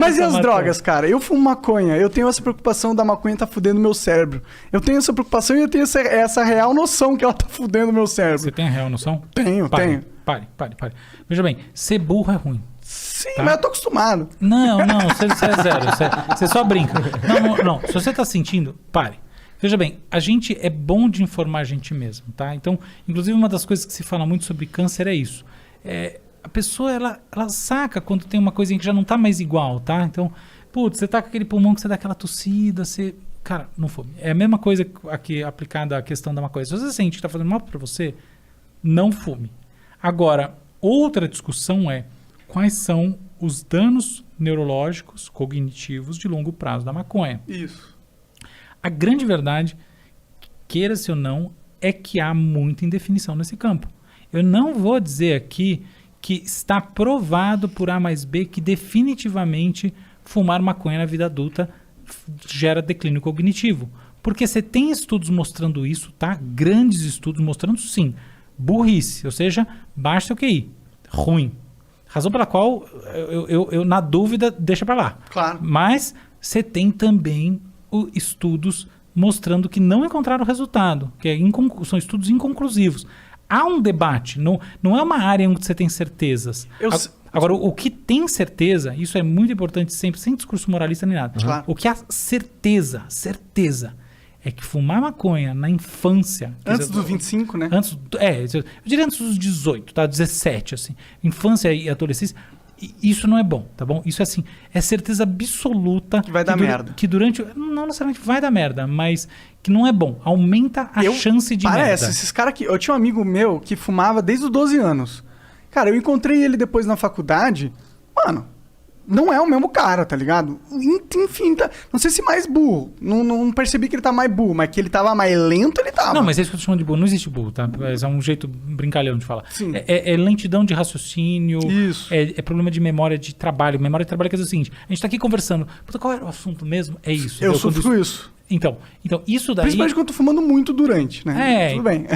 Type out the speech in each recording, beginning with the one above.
Mas e as drogas, cara? Eu fumo maconha, eu tenho essa preocupação da maconha tá fudendo meu cérebro. Eu tenho essa preocupação e eu tenho essa real noção que ela tá fudendo meu cérebro. Você tem a real noção? Tenho. Pare. Veja bem, ser burro é ruim. Sim, tá? mas eu tô acostumado. Não, você é zero. Você só brinca. Não. Se você tá sentindo, pare. Veja bem, a gente é bom de informar a gente mesmo, tá? Então, inclusive, uma das coisas que se fala muito sobre câncer é isso. A pessoa, ela saca quando tem uma coisinha que já não tá mais igual, tá? Então, putz, você tá com aquele pulmão que você dá aquela tossida, você... Cara, não fume. É a mesma coisa aqui aplicada à questão da maconha. Se você sente que tá fazendo mal pra você, não fume. Agora, outra discussão é quais são os danos neurológicos, cognitivos de longo prazo da maconha. Isso. A grande verdade, queira-se ou não, é que há muita indefinição nesse campo. Eu não vou dizer aqui que está provado por A mais B que definitivamente fumar maconha na vida adulta gera declínio cognitivo. Porque você tem estudos mostrando isso, tá? Grandes estudos mostrando sim. Burrice, ou seja, baixa seu QI. Ruim. Razão pela qual eu na dúvida, deixa pra lá. Claro. Mas você tem também estudos mostrando que não encontraram resultado, que são estudos inconclusivos. Há um debate, não é uma área onde você tem certezas. Agora, o que tem certeza, isso é muito importante sempre, sem discurso moralista nem nada. Claro. O que há certeza, é que fumar maconha na infância... Antes dos 25, né? Eu diria antes dos 18, tá? 17, assim. Infância e adolescência, isso não é bom, tá bom? Isso é assim, é certeza absoluta... Que vai dar merda. Que durante... Não necessariamente vai dar merda, mas que não é bom. Aumenta a chance de merda. Esses caras que... Eu tinha um amigo meu que fumava desde os 12 anos. Cara, eu encontrei ele depois na faculdade. Mano, não é o mesmo cara, tá ligado? Enfim, não sei se mais burro. Não percebi que ele tá mais burro, mas que ele tava mais lento, ele tava. Não, mas é isso que eu tô chamando de burro. Não existe burro, tá? É um jeito brincalhão de falar. Sim. É lentidão de raciocínio. Isso. É problema de memória de trabalho. Memória de trabalho quer dizer o seguinte. A gente tá aqui conversando. Puta, qual era o assunto mesmo? É isso. Eu sofro isso. Então, isso daí... Principalmente quando eu tô fumando muito durante, né? Tudo bem.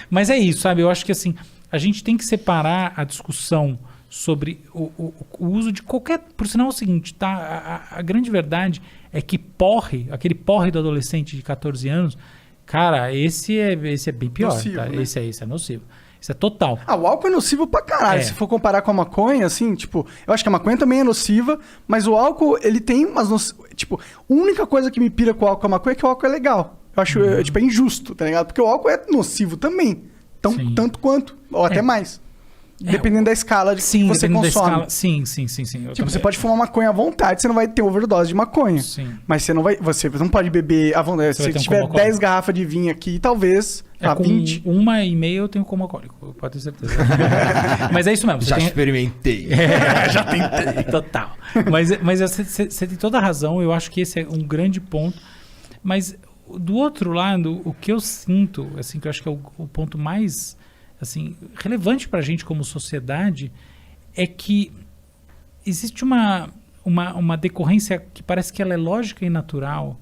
Mas é isso, sabe? Eu acho que assim, a gente tem que separar a discussão sobre o uso de qualquer... Por sinal é o seguinte, tá? A grande verdade é que aquele porre do adolescente de 14 anos, cara, esse é bem pior. Nocivo, tá? né? Esse é nocivo. Isso é total. O álcool é nocivo pra caralho. Se for comparar com a maconha, assim, tipo... Eu acho que a maconha também é nociva, mas o álcool, ele tem umas... Tipo, a única coisa que me pira com o álcool e a maconha é que o álcool é legal. Eu acho, tipo, é injusto, tá ligado? Porque o álcool é nocivo também. Tanto quanto, ou até mais. Dependendo da escala de que você consome. Sim. Tipo, você pode fumar maconha à vontade, você não vai ter overdose de maconha. Sim. Mas você não pode beber à vontade. Se tiver 10 garrafas de vinho aqui, talvez... com 20. 1,5 eu tenho como alcoólico, pode ter certeza. Mas é isso mesmo. Experimentei. Já tentei. Total. Mas você tem toda a razão, eu acho que esse é um grande ponto. Mas do outro lado, o que eu sinto, assim, que eu acho que é o ponto mais assim, relevante para a gente como sociedade, é que existe uma decorrência que parece que ela é lógica e natural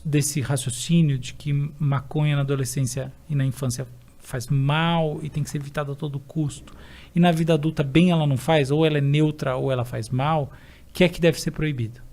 desse raciocínio de que maconha na adolescência e na infância faz mal e tem que ser evitada a todo custo. E na vida adulta bem ela não faz, ou ela é neutra ou ela faz mal, que deve ser proibida.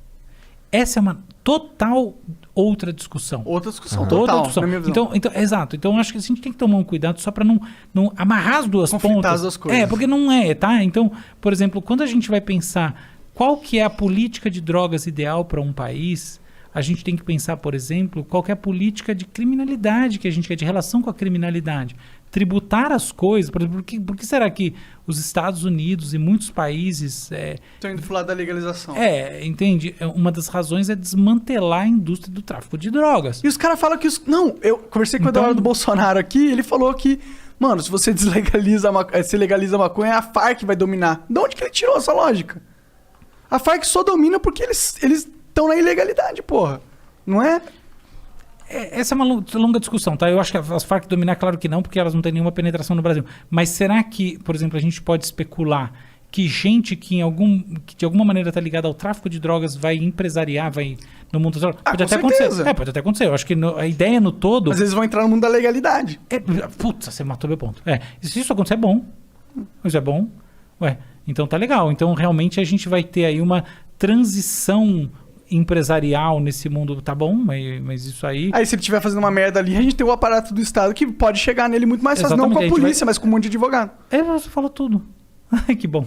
Essa é uma total outra discussão. Outra discussão, Outra total, discussão. na minha visão. Então, exato. Então, acho que a gente tem que tomar um cuidado só para não amarrar as duas pontas. As duas coisas. Porque não é, tá? Então, por exemplo, quando a gente vai pensar qual que é a política de drogas ideal para um país, a gente tem que pensar, por exemplo, qual que é a política de criminalidade que a gente quer, de relação com a criminalidade. Tributar as coisas, por exemplo, por que será que os Estados Unidos e muitos países... Estão indo pro lado da legalização. Entende? Uma das razões é desmantelar a indústria do tráfico de drogas. E os caras falam que... Não, eu conversei com o Eduardo Bolsonaro aqui, ele falou que, mano, se você legaliza a maconha, a Farc vai dominar. De onde que ele tirou essa lógica? A Farc só domina porque eles estão na ilegalidade, porra. Não é? Essa é uma longa discussão, tá? Eu acho que as Farc dominar, claro que não, porque elas não têm nenhuma penetração no Brasil. Mas será que, por exemplo, a gente pode especular que gente que de alguma maneira está ligada ao tráfico de drogas vai empresariar, vai no mundo das drogas? Pode até acontecer. Pode até acontecer. Eu acho que a ideia no todo... Às vezes vão entrar no mundo da legalidade. Putz, você matou meu ponto. Se isso acontecer, é bom. Isso é bom. Então tá legal. Então realmente a gente vai ter aí uma transição empresarial nesse mundo, tá bom, mas isso aí... Aí se ele estiver fazendo uma merda ali, a gente tem o aparato do Estado que pode chegar nele muito mais fácil, não com a polícia, mas com um monte de advogado. Você falou tudo. Que bom.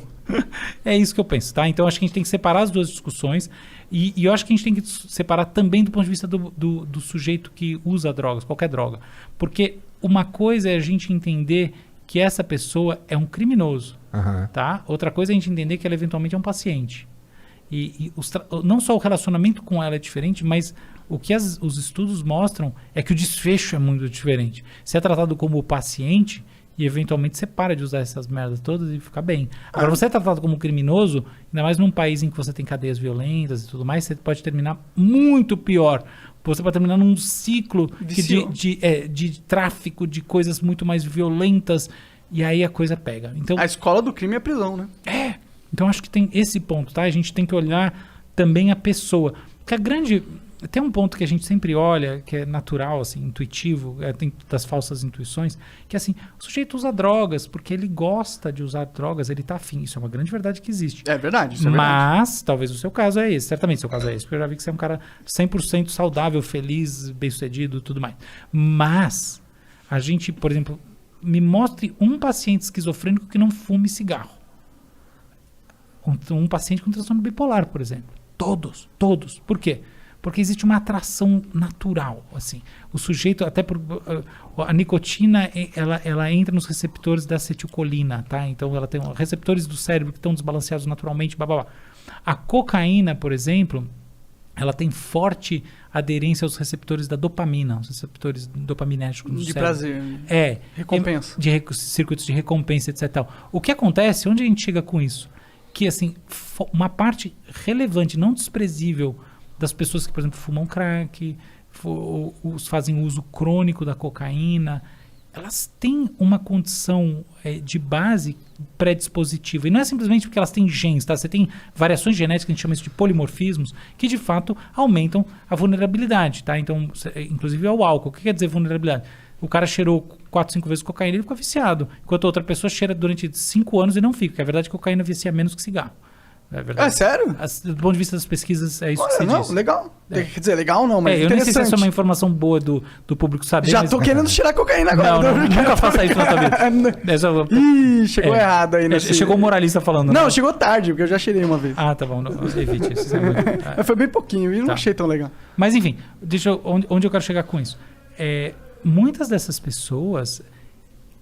É isso que eu penso, tá? Então acho que a gente tem que separar as duas discussões e eu acho que a gente tem que separar também do ponto de vista do sujeito que usa drogas, qualquer droga. Porque uma coisa é a gente entender que essa pessoa é um criminoso, tá? Outra coisa é a gente entender que ela eventualmente é um paciente. Não só o relacionamento com ela é diferente, mas o que os estudos mostram é que o desfecho é muito diferente. Você é tratado como paciente e eventualmente você para de usar essas merdas todas e fica bem. Agora, você é tratado como criminoso, ainda mais num país em que você tem cadeias violentas e tudo mais, você pode terminar muito pior. Você pode terminar num ciclo de tráfico, de coisas muito mais violentas, e aí a coisa pega. Então, a escola do crime é a prisão, né? Então acho que tem esse ponto, tá? A gente tem que olhar também a pessoa. Porque tem um ponto que a gente sempre olha, que é natural, assim, intuitivo, tem das falsas intuições, que é assim, o sujeito usa drogas porque ele gosta de usar drogas, ele tá afim. Isso é uma grande verdade que existe. É verdade, isso é verdade. Mas, talvez o seu caso é esse, certamente o seu caso é esse, porque eu já vi que você é um cara 100% saudável, feliz, bem-sucedido, tudo mais. Mas, a gente, por exemplo, me mostre um paciente esquizofrênico que não fume cigarro. Um paciente com transtorno bipolar, por exemplo. Todos. Por quê? Porque existe uma atração natural, assim. O sujeito, a nicotina, ela entra nos receptores da acetilcolina, tá? Então, ela tem receptores do cérebro que estão desbalanceados naturalmente, blá, blá, blá. A cocaína, por exemplo, ela tem forte aderência aos receptores da dopamina, os receptores dopaminérgicos do cérebro. Prazer. Recompensa. Circuitos de recompensa, etc. Tal. O que acontece, onde a gente chega com isso? Que, assim, uma parte relevante, não desprezível, das pessoas que, por exemplo, fumam crack, fazem uso crônico da cocaína, elas têm uma condição de base predispositiva. E não é simplesmente porque elas têm genes, tá? Você tem variações genéticas, a gente chama isso de polimorfismos, que de fato aumentam a vulnerabilidade, tá? Então, inclusive ao álcool. O que quer dizer vulnerabilidade? O cara cheirou 4, 5 vezes cocaína e ele fica viciado. Enquanto a outra pessoa cheira durante 5 anos e não fica. É verdade que cocaína vicia menos que cigarro. É verdade. Sério? Do ponto de vista das pesquisas, é isso que você diz. Legal. Quer dizer, legal não, mas eu nem sei se essa é uma informação boa do público saber. Já tô querendo cheirar cocaína agora. Não, nunca faça isso na tua vida. Ih, chegou errado aí. Chegou o moralista falando. Não, chegou tarde, porque eu já cheirei uma vez. Tá bom. Evite isso. Mas foi bem pouquinho e não achei tão legal. Mas enfim, onde eu quero chegar com isso? Muitas dessas pessoas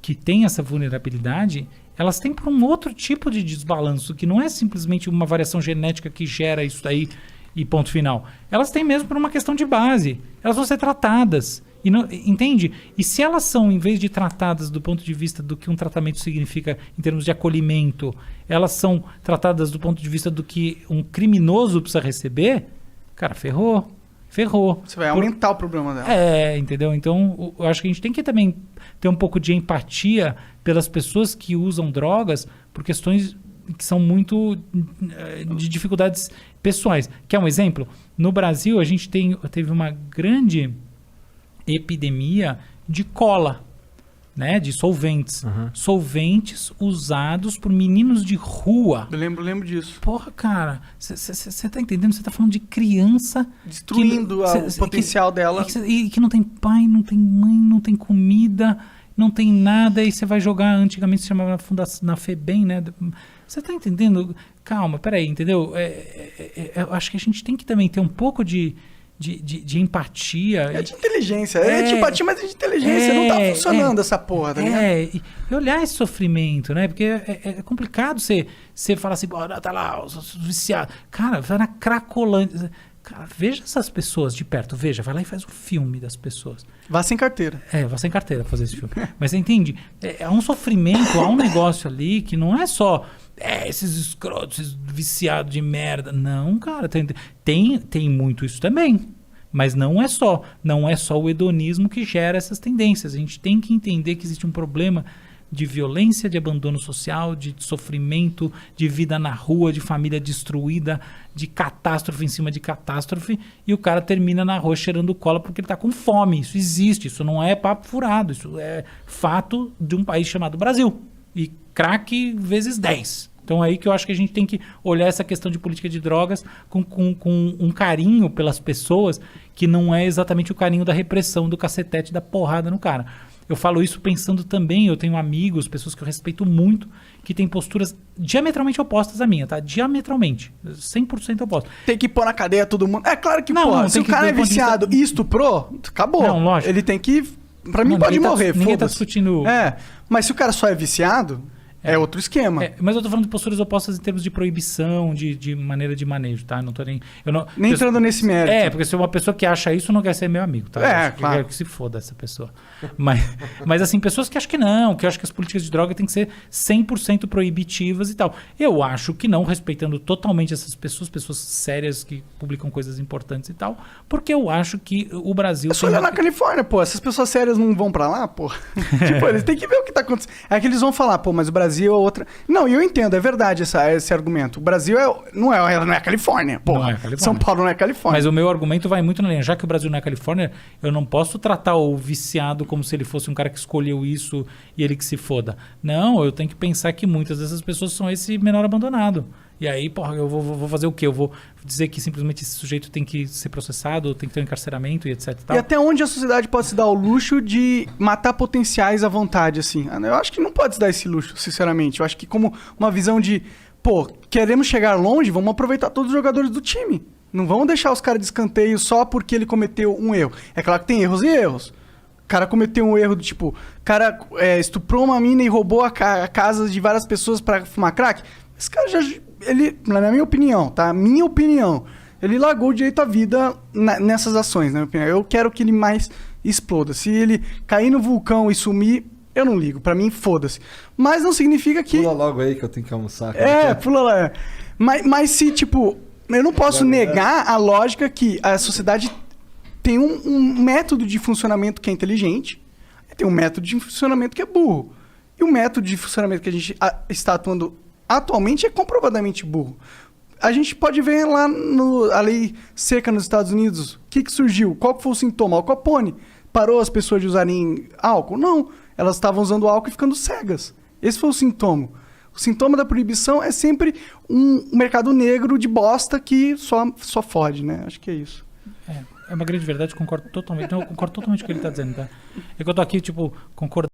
que têm essa vulnerabilidade, elas têm por um outro tipo de desbalanço, que não é simplesmente uma variação genética que gera isso daí e ponto final. Elas têm mesmo por uma questão de base. Elas vão ser tratadas. Entende? E se elas são, em vez de tratadas do ponto de vista do que um tratamento significa em termos de acolhimento, elas são tratadas do ponto de vista do que um criminoso precisa receber, cara, ferrou. Você vai aumentar o problema dela. Entendeu? Então, eu acho que a gente tem que também ter um pouco de empatia pelas pessoas que usam drogas por questões que são muito de dificuldades pessoais. Quer um exemplo? No Brasil, a gente teve uma grande epidemia de cola, né? De solventes. Solventes usados por meninos de rua. Eu lembro disso. Porra, cara, você tá entendendo? Você tá falando de criança... Destruindo o potencial dela. E que não tem pai, não tem mãe, não tem comida, não tem nada. E você vai jogar, antigamente se chamava na FEBEM, né? Você tá entendendo? Calma, peraí, entendeu? Eu acho que a gente tem que também ter um pouco de empatia. De inteligência. De empatia, mas de inteligência. Não tá funcionando essa porra, tá ligado? E olhar esse sofrimento, né? Porque é complicado você falar assim, tá lá, os viciados. Cara, vai na Cracolândia. Cara, veja essas pessoas de perto. Veja, vai lá e faz um filme das pessoas. Vá sem carteira. Vá sem carteira fazer esse filme. Mas você entende? Há um sofrimento, há um negócio ali que não é só... esses escrotos, esses viciados de merda. Não, cara, tem muito isso também. Mas não é só o hedonismo que gera essas tendências. A gente tem que entender que existe um problema de violência, de abandono social, de sofrimento, de vida na rua, de família destruída, de catástrofe em cima de catástrofe, e o cara termina na rua cheirando cola porque ele está com fome. Isso existe, isso não é papo furado, isso é fato de um país chamado Brasil. E crack vezes 10. Então é aí que eu acho que a gente tem que olhar essa questão de política de drogas com um carinho pelas pessoas que não é exatamente o carinho da repressão, do cacetete, da porrada no cara. Eu falo isso pensando também, eu tenho amigos, pessoas que eu respeito muito, que têm posturas diametralmente opostas à minha, tá? Diametralmente. 100% opostas. Tem que pôr na cadeia todo mundo. É claro que, Não, se o cara é viciado e estuprou, acabou. Não, lógico. Ele tem que... Pra mim pode morrer, ninguém tá foda-se. discutindo... Mas se o cara só é viciado, é outro esquema. Mas eu tô falando de posturas opostas em termos de proibição, de maneira de manejo, tá? Não tô nem... Nem entrando nesse mérito. Porque se uma pessoa que acha isso não quer ser meu amigo, tá? Claro. Que se foda essa pessoa. Mas assim, pessoas que acham que não, que acham que as políticas de droga têm que ser 100% proibitivas e tal. Eu acho que não, respeitando totalmente essas pessoas sérias que publicam coisas importantes e tal, porque eu acho que o Brasil... É só olhar na Califórnia, pô. Essas pessoas sérias não vão pra lá, pô. Tipo, eles têm que ver o que tá acontecendo. É que eles vão falar, pô, mas o Brasil é outra... Não, e eu entendo, é verdade esse argumento. O Brasil não é a Califórnia, pô. Não é a Califórnia. São Paulo não é a Califórnia. Mas o meu argumento vai muito na linha. Já que o Brasil não é a Califórnia, eu não posso tratar o viciado como se ele fosse um cara que escolheu isso e ele que se foda. Não, eu tenho que pensar que muitas dessas pessoas são esse menor abandonado. E aí, porra, eu vou fazer o quê? Eu vou dizer que simplesmente esse sujeito tem que ser processado, tem que ter um encarceramento e etc. E tal? E até onde a sociedade pode se dar o luxo de matar potenciais à vontade, assim? Eu acho que não pode se dar esse luxo, sinceramente. Eu acho que como uma visão de, pô, queremos chegar longe, vamos aproveitar todos os jogadores do time. Não vamos deixar os caras de escanteio só porque ele cometeu um erro. É claro que tem erros e erros. O cara cometeu um erro do tipo... O cara estuprou uma mina e roubou a casa de várias pessoas pra fumar crack. Esse cara já... Ele, na minha opinião, tá? Minha opinião. Ele largou o direito à vida nessas ações, na minha opinião. Eu quero que ele mais exploda. Se ele cair no vulcão e sumir, eu não ligo. Pra mim, foda-se. Mas não significa que... Pula logo aí que eu tenho que almoçar. Pula lá. Mas se, tipo... Eu não posso negar a lógica que a sociedade tem um método de funcionamento que é inteligente, tem um método de funcionamento que é burro. E o método de funcionamento que a gente está atuando atualmente é comprovadamente burro. A gente pode ver lá a lei seca nos Estados Unidos. O que surgiu? Qual foi o sintoma? Al Capone parou as pessoas de usarem álcool? Não. Elas estavam usando álcool e ficando cegas. Esse foi o sintoma. O sintoma da proibição é sempre um mercado negro de bosta que só fode, né? Acho que é isso. É uma grande verdade, concordo totalmente. Não, eu concordo totalmente com o que ele está dizendo, tá? É que eu tô aqui, tipo, concordando.